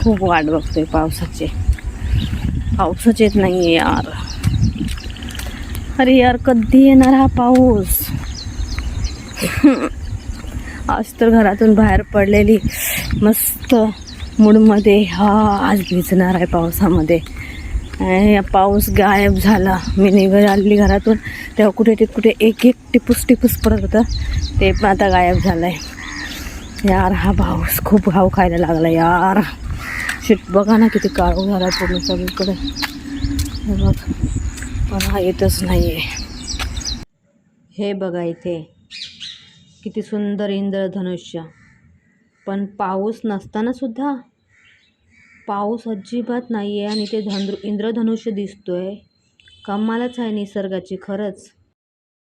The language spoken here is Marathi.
खूप वाट बघतोय पावसाची. पाऊसच येत नाहीये यार. अरे यार, कधी येणार हा पाऊस? आज तर घरातून बाहेर पडलेली मस्त मूडमध्ये, आज भिजणार आहे पावसामध्ये. पाऊस गायब झाला. मी निघाली घरातून तेव्हा कुठे एक टिपूस पडत होता, ते पण आता गायब झालंय. यार हा पाऊस खूप घाव खायला लागला यार. शिट, बघा ना किती काळोख झाला पूर्ण सगळीकडे. हे बघ, पण हा येतच नाहीये. हे बघा इथे किती सुंदर इंद्रधनुष्य, पण पाऊस नसताना सुद्धा पाऊस अजिबात नाहीये आणि ते इंद्रधनुष्य दिसतोय. कमालच आहे निसर्गाची खरंच.